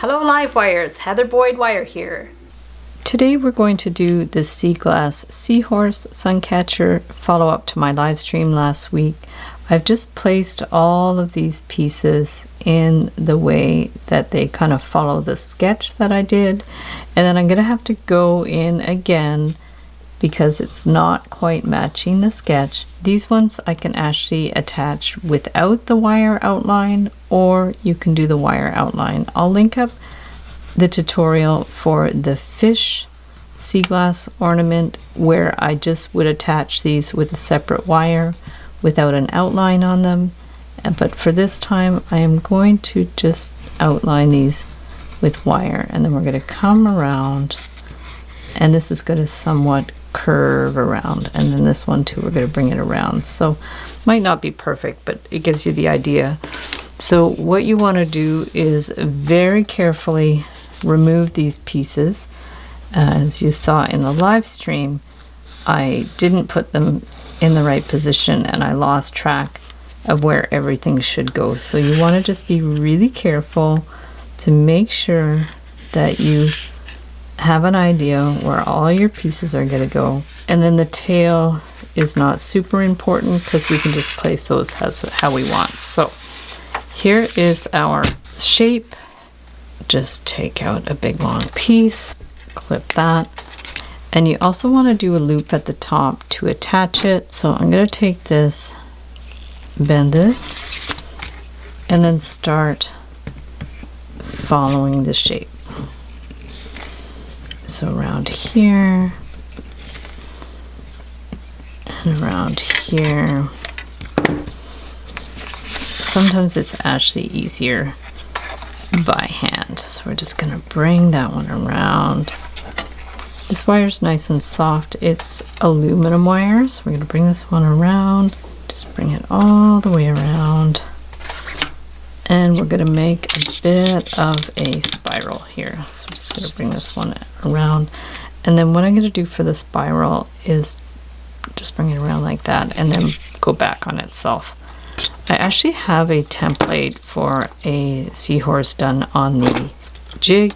Hello live wires, Heather Boyd Wire here. Today we're going to do the sea glass Seahorse Suncatcher follow-up to my live stream last week. I've just placed all of these pieces in the way that they kind of follow the sketch that I did, and then I'm going to have to go in again because it's not quite matching the sketch. These ones I can actually attach without the wire outline, or you can do the wire outline. I'll link up the tutorial for the fish sea glass ornament where I just would attach these with a separate wire without an outline on them. But for this time I am going to just outline these with wire, and then we're going to come around, and this is going to somewhat curve around, and then this one too, we're going to bring it around. So might not be perfect, but it gives you the idea. So what you want to do is very carefully remove these pieces. As you saw in the live stream, I didn't put them in the right position and I lost track of where everything should go. So you want to just be really careful to make sure that you have an idea where all your pieces are going to go. And then the tail is not super important because we can just place those how we want. So here is our shape. Just take out a big long piece, clip that, and you also want to do a loop at the top to attach it. So I'm going to take this, bend this, and then start following the shape. So around here and around here. Sometimes it's actually easier by hand. So we're just going to bring that one around. This wire is nice and soft. It's aluminum wire, so we're going to bring this one around. Just bring it all the way around. And we're going to make a bit of a spiral here. So I'm just going to bring this one around. And then what I'm going to do for the spiral is just bring it around like that and then go back on itself. I actually have a template for a seahorse done on the jig.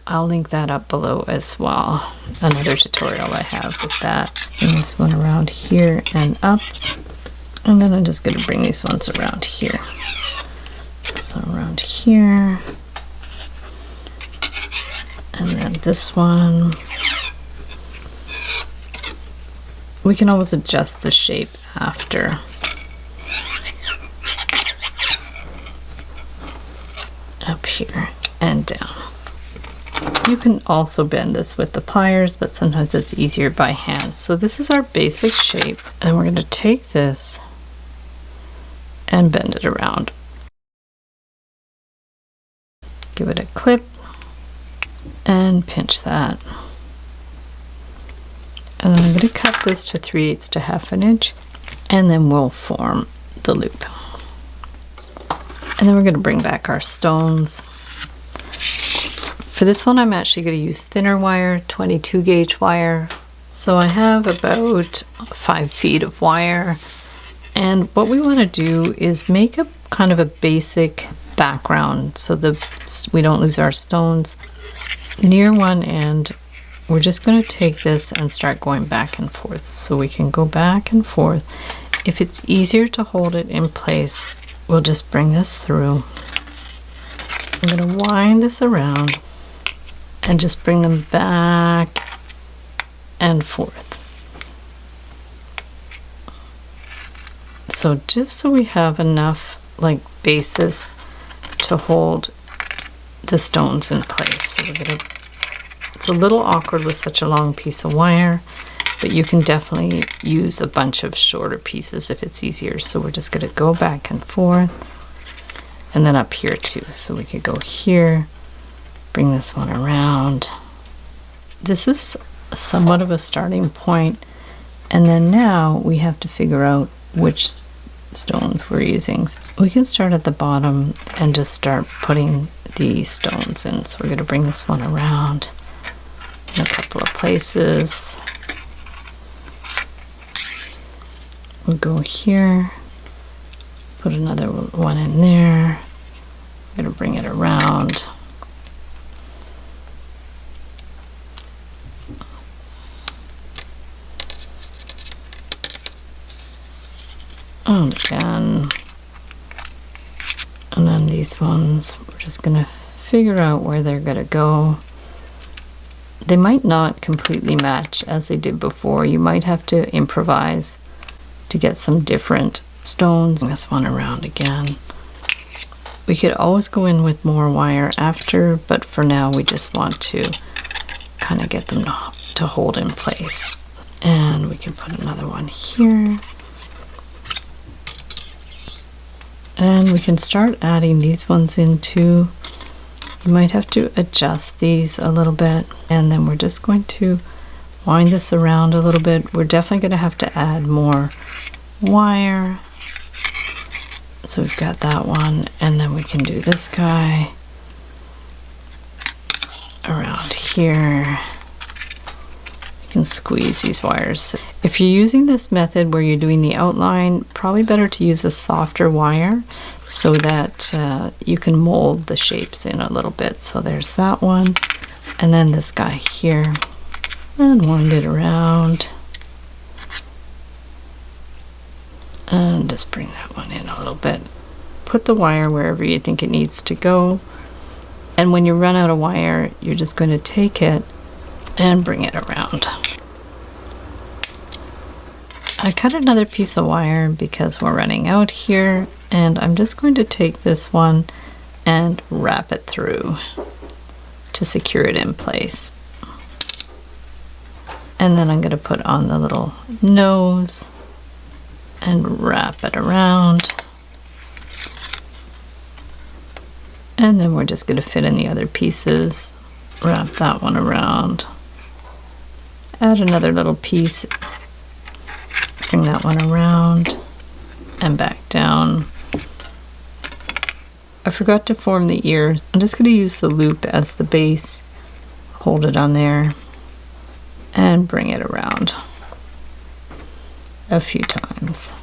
I'll link that up below as well. Another tutorial I have with that. Bring this one around here and up. And then I'm just going to bring these ones around here. So around here. And then this one. We can always adjust the shape after. Up here and down. You can also bend this with the pliers, but sometimes it's easier by hand. So this is our basic shape, and we're going to take this and bend it around. Give it a clip and pinch that. And then I'm going to cut this to 3/8 to 1/2 inch, and then we'll form the loop. And then we're going to bring back our stones. For this one, I'm actually going to use thinner wire, 22 gauge wire. So I have about 5 feet of wire. And what we want to do is make a kind of a basic background so we don't lose our stones. Near one end, we're just going to take this and start going back and forth. So we can go back and forth. If it's easier to hold it in place, we'll just bring this through. I'm going to wind this around and just bring them back and forth. So just so we have enough like basis to hold the stones in place. So it's a little awkward with such a long piece of wire, but you can definitely use a bunch of shorter pieces if it's easier. So we're just going to go back and forth, and then up here too. So we could go here, bring this one around. This is somewhat of a starting point, and then now we have to figure out which stones we're using. We can start at the bottom and just start putting the stones in. So we're going to bring this one around in a couple of places. We'll go here, put another one in there. I'm going to bring it around. And again. And then these ones, we're just gonna figure out where they're gonna go. They might not completely match as they did before. You might have to improvise to get some different stones. This one around again. We could always go in with more wire after, but for now we just want to kind of get them to hold in place. And we can put another one here. And we can start adding these ones in too. You might have to adjust these a little bit. And then we're just going to wind this around a little bit. We're definitely going to have to add more wire. So we've got that one. And then we can do this guy around here. You can squeeze these wires. If you're using this method where you're doing the outline, probably better to use a softer wire so that you can mold the shapes in a little bit. So there's that one, and then this guy here, and wind it around, and just bring that one in a little bit. Put the wire wherever you think it needs to go, and when you run out of wire, you're just going to take it and bring it around. I cut another piece of wire because we're running out here, and I'm just going to take this one and wrap it through to secure it in place. And then I'm going to put on the little nose and wrap it around. And then we're just going to fit in the other pieces. Wrap that one around. Add another little piece. Bring that one around and back down. I forgot to form the ears. I'm just going to use the loop as the base. Hold it on there and bring it around a few times.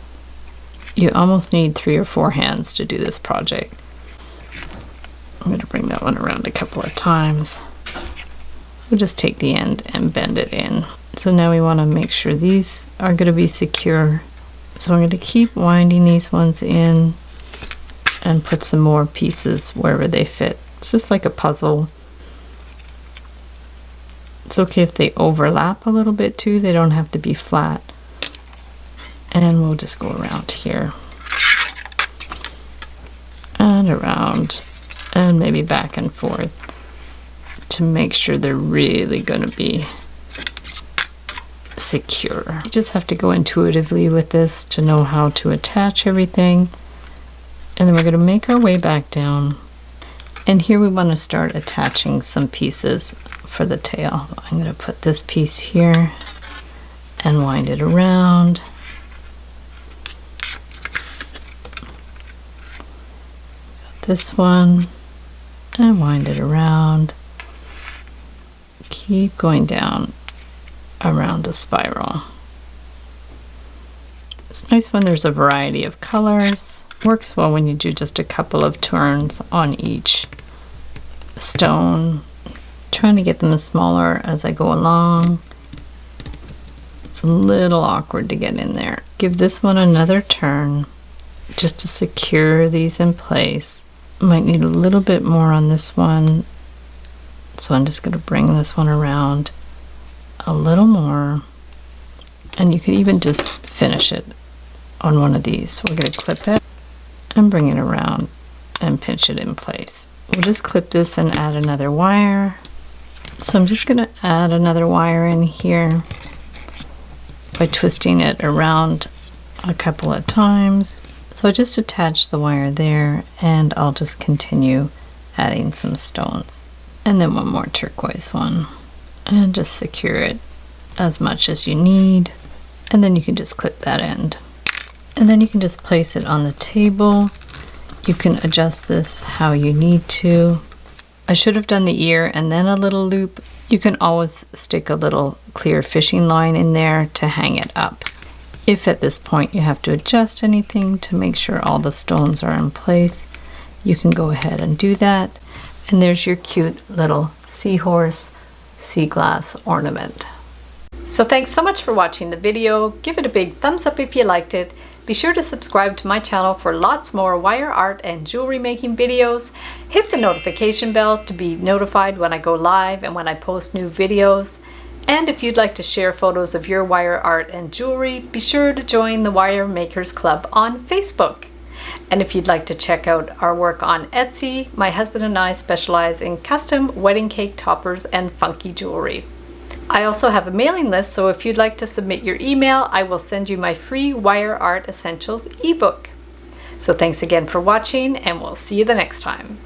You almost need 3 or 4 hands to do this project. I'm going to bring that one around a couple of times. We'll just take the end and bend it in. So now we want to make sure these are going to be secure. So I'm going to keep winding these ones in and put some more pieces wherever they fit. It's just like a puzzle. It's okay if they overlap a little bit too. They don't have to be flat. And we'll just go around here. And around. And maybe back and forth to make sure they're really going to be secure. You just have to go intuitively with this to know how to attach everything. And then we're going to make our way back down. And here we want to start attaching some pieces for the tail. I'm going to put this piece here and wind it around. This one and wind it around. Keep going down around the spiral. It's nice when there's a variety of colors. Works well when you do just a couple of turns on each stone. Trying to get them smaller as I go along. It's a little awkward to get in there. Give this one another turn just to secure these in place. Might need a little bit more on this one. So I'm just going to bring this one around a little more, and you could even just finish it on one of these. So we're going to clip it and bring it around and pinch it in place. We'll just clip this and add another wire. So I'm just going to add another wire in here by twisting it around a couple of times. So I just attached the wire there, and I'll just continue adding some stones. And then one more turquoise one. And just secure it as much as you need. And then you can just clip that end. And then you can just place it on the table. You can adjust this how you need to. I should have done the ear and then a little loop. You can always stick a little clear fishing line in there to hang it up. If at this point you have to adjust anything to make sure all the stones are in place, you can go ahead and do that. And there's your cute little seahorse sea glass ornament. So thanks so much for watching the video. Give it a big thumbs up if you liked it. Be sure to subscribe to my channel for lots more wire art and jewelry making videos. Hit the notification bell to be notified when I go live and when I post new videos. And if you'd like to share photos of your wire art and jewelry, be sure to join the Wire Makers Club on Facebook. And if you'd like to check out our work on Etsy, my husband and I specialize in custom wedding cake toppers and funky jewelry. I also have a mailing list, so if you'd like to submit your email, I will send you my free Wire Art Essentials ebook. So thanks again for watching, and we'll see you the next time.